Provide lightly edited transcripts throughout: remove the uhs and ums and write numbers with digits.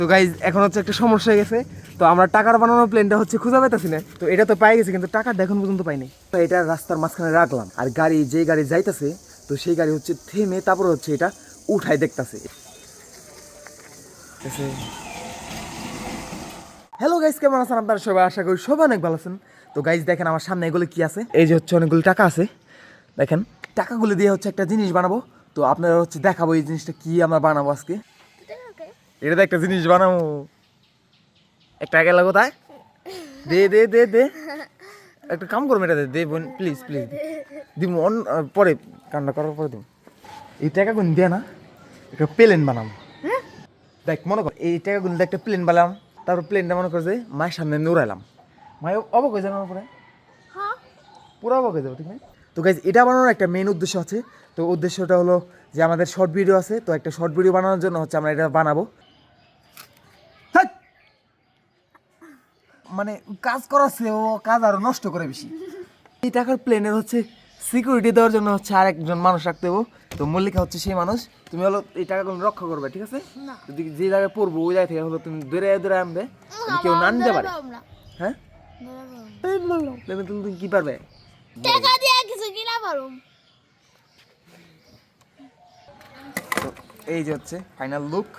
তো গাইজ এখন হচ্ছে একটা সমস্যা হয়ে গেছে। তো আমরা টাকার বানানোর প্লেনটা হচ্ছে খুঁজে পাইতেছি না। তো এটা তো পাই গেছে কিন্তু টাকাটা এখন পর্যন্ত পাইনি। তো এটা রাস্তার মাঝখানে রাখলাম আর যে গাড়ি যাইতেছে তো সেই গাড়ি হচ্ছে থেমে তারপর হচ্ছে এটা উঠাই দেখতেছে। হ্যালো গাইজ, কেমন আছেন আপনারা সবাই? আশা করি সবাই অনেক ভালো আছেন। তো গাইজ দেখেন আমার সামনে এগুলো কি আছে, এই যে হচ্ছে অনেকগুলো টাকা আছে। দেখেন টাকাগুলো দিয়ে হচ্ছে একটা জিনিস বানাবো। তো আপনারা হচ্ছে দেখাবো এই জিনিসটা কি আমরা বানাবো আজকে। এটা একটা জিনিস বানাবো। একটা গেল কোথায়? দে দে দে দে একটা কাম করবো, এটা দে বোন, প্লিজ প্লিজ দিব পরে কান্না করার পরে দিব। এই টাকাগুলো দিয়ে না একটা প্লেন বানাবো। দেখ মনে কর এই টাকাগুলো দিয়ে একটা প্লেন বানালাম, তারপর প্লেনটা মনে কর যে মায়ের সামনে উড়াইলাম, মায়ের অবাক হয়ে যাবে আমার পরে, পুরো অবাক হয়ে যাবে, ঠিক না? তো গাইজ এটা বানানোর একটা মেইন উদ্দেশ্য আছে। তো উদ্দেশ্যটা হলো যে আমাদের শর্ট ভিডিও আছে, তো একটা শর্ট ভিডিও বানানোর জন্য হচ্ছে আমরা এটা বানাবো। মানে কাজ করাচ্ছে ও, কাজ আরো নষ্ট করে বেশি। এই টাকার প্লেনের হচ্ছে সিকিউরিটি দেওয়ার জন্য হচ্ছে আরেকজন মানুষ রাখতে হবে। তো মল্লিকা হচ্ছে সেই মানুষ, তুমি হলো এই টাকাগুলো রক্ষা করবে, ঠিক আছে? যদি যে জায়গায় পড়বো ওই জায়গা থেকে হলো তুমি দূরে দূরে আনবে, কেউ না আনতে পারে। হ্যাঁ তুমি কি পারবে? টাকা দিয়ে কিছু কিনা পারো। এই যে হচ্ছে ফাইনাল লুক।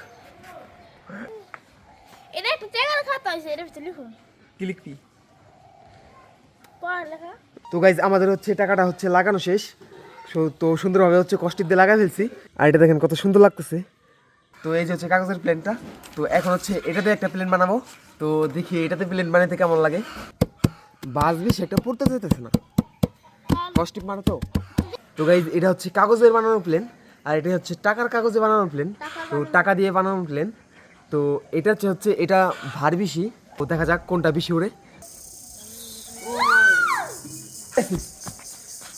এটা একটা টাকার খাতা হইছে, এটা ভিতরে লিখুন কি লিখবি? পড়া লেখা। তো গাইজ আমাদের হচ্ছে টাকাটা হচ্ছে লাগানো শেষ। তো সুন্দরভাবে হচ্ছে কষ্টিপ দিয়ে লাগাই ফেলছি। আর এটা দেখেন কত সুন্দর লাগতেছে। তো এই যে হচ্ছে কাগজের প্লেনটা। তো এখন হচ্ছে এটাতে একটা প্লেন বানাবো। তো দেখি এটাতে প্লেন বানাতে কেমন লাগে। বাজবি সেটা পড়তে যেতেছে না, কষ্টিপ মানো তো। তো গাইজ এটা হচ্ছে কাগজের বানানো প্লেন, আর এটা হচ্ছে টাকার কাগজে বানানো প্লেন। তো টাকা দিয়ে বানানো প্লেন। তো এটা হচ্ছে এটা ভার বেশি। তো দেখা যাক কোনটা বেশি উড়ে।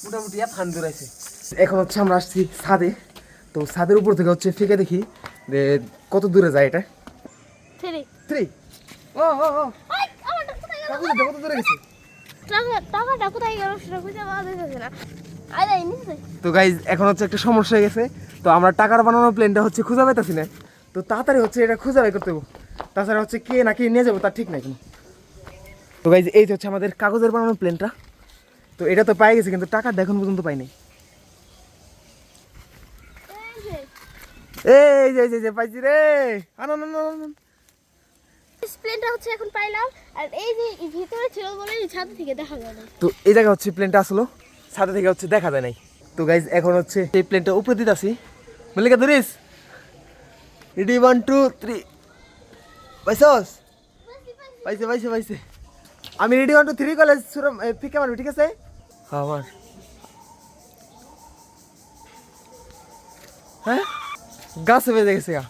মোটামুটি ফান দূরাইছে। এখন হচ্ছে আমরা আসছি ছাদে। তো ছাদের উপর থেকে হচ্ছে ফিকে দেখি যে কত দূরে যায় এটা। থ্রি ও ও ও টাকাটা কত দূরে গেছে? টাকাটা কোথায় গেল সেটা খুঁজে পাওয়া যাচ্ছে না। আরে নিচে। তো গাইজ এখন হচ্ছে একটা সমস্যা হয়ে গেছে। তো আমরা টাকার বানানোর প্লেনটা হচ্ছে খুঁজে পাইতেছি না। তো তাড়াতাড়ি হচ্ছে এটা খুঁজে বাই করতে হবে, তাছাড়া হচ্ছে কে না কে নিয়ে যাবো তার ঠিক নাই কোনো। তো গাইজ এই হচ্ছে আমাদের কাগজের বানানোর প্লেনটা। তো এটা তো পাই গেছে কিন্তু টাকাটা এখন পর্যন্ত পাইনি। এই যে পাইছি রে। প্লেনটা হচ্ছে এখন পাইলাম, আর এই যে ভিতরে ছিল বলে এই ছাদ থেকে দেখা গেল। তো এই জায়গা হচ্ছে প্লেনটা আসলো, ছাদে থেকে হচ্ছে দেখা যায় নাই। তো গাইজ এখন হচ্ছে এই প্লেনটা উপরে দিতে আসি। মল্লিকা ধরিস, রেডি 1 2 3। পাইছস? পাইছে। আমি রেডি 1 2 3 কলেজ সুরম ফিকে মারবি, ঠিক আছে? হ্যাঁ আমার হ্যাঁ গাছে বেজে গেছে গা।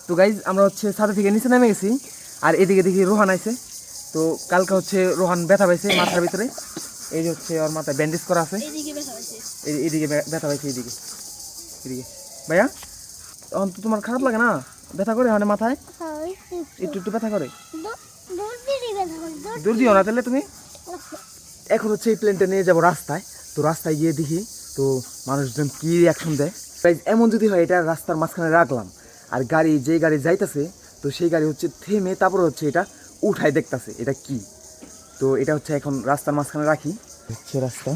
তো গাইজ আমরা হচ্ছে ছাদে থেকে নিচে নেমে গেছি। আর এদিকে দেখি রোহান আইছে। তো কালকে হচ্ছে রোহান ব্যথা পাইছে মাথার ভিতরে। এই যে হচ্ছে ওর মাথায় ব্যান্ডেজ করা আছে। এইদিকে ব্যথা পাইছে, এইদিকে ভাইয়া। তখন তো তোমার খারাপ লাগে না? ব্যথা করে মানে মাথায় একটু ব্যথা করে? দূর দিও না তাহলে তুমি। এখন হচ্ছে এই প্লেনটা নিয়ে যাবো রাস্তায়। তো রাস্তায় গিয়ে দেখি তো মানুষজন কি রিয়াকশন দেয়। এমন যদি হয় এটা রাস্তার মাঝখানে রাখলাম আর যে গাড়ি যাইতেছে তো সেই গাড়ি হচ্ছে থেমে তারপর হচ্ছে এটা উঠাই দেখতেছে এটা কি। তো এটা হচ্ছে এখন রাস্তার মাঝখানে রাখি, হচ্ছে রাস্তার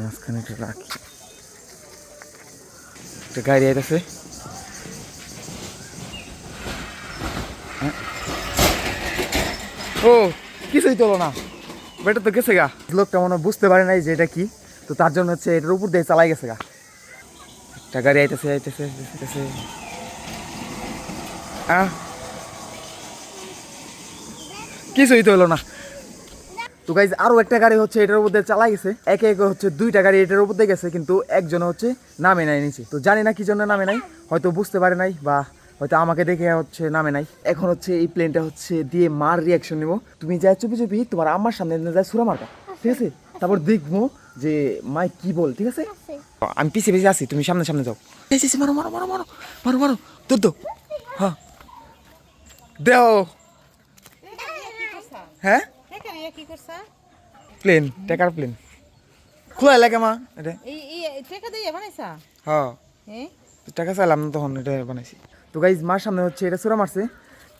মাঝখানে এটা রাখি। একটা গাড়ি আইতেছে। ও কিছুই তোলো না, বেটা তো গেছে গা। লোকটা মনে বুঝতে পারে নাই যে এটা কি, তো তার জন্য হচ্ছে এটার উপর দিয়ে চালাই গেছে গা। একটা গাড়ি আইতেছে কিছুই তো হলো না। তো গাইজ আরো একটা গাড়ি হচ্ছে এটার উপর দিয়ে চালাই গেছে। একে হচ্ছে দুইটা গাড়ি এটার উপর দিয়ে গেছে, কিন্তু একজন হচ্ছে নামে নাই নিচে। তো জানি না কি জন্য নামে নাই, হয়তো বুঝতে পারে নাই বা হয়তো আমাকে দেখে হচ্ছে নামে নাই। এখন হচ্ছে এই প্লেনটা হচ্ছে দিয়ে মার রিয়াকশন নিবো। তুমি যাই চুপি তোমার আমার সামনে যায় সুরা মারবা, ঠিক আছে? তারপর দেখবো যে মাই কি বল, ঠিক আছে? আমি পিছিয়ে আসি, তুমি সামনে যাও। মারো তোর তো হ্যাঁ দেও। হ্যাঁ প্লেন টাকার প্লেন খোলা লাগে মা এটা। টাকা দিয়ে বানাইছা? হ্যাঁ টাকা চাইলাম না তখন এটা বানাইছি। তো গাইজ মার সামনে হচ্ছে এটা চোরা মারছে,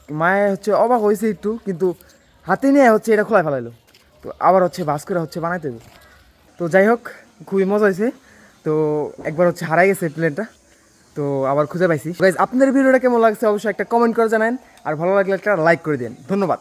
মায়ে হচ্ছে অবাক হয়েছে একটু, কিন্তু হাতে নিয়ে হচ্ছে এটা খোলায় ফেলাইলো। তো আবার হচ্ছে ভাস করে হচ্ছে বানাইতে হবে। তো যাই হোক, খুবই মজা হয়েছে। তো একবার হচ্ছে হারাই গেছে প্লেনটা, তো আবার খুঁজে পাইছি। গাইজ আপনাদের ভিডিওটা কেমন লাগছে অবশ্যই একটা কমেন্ট করে জানান, আর ভালো লাগলে একটা লাইক করে দিন। ধন্যবাদ।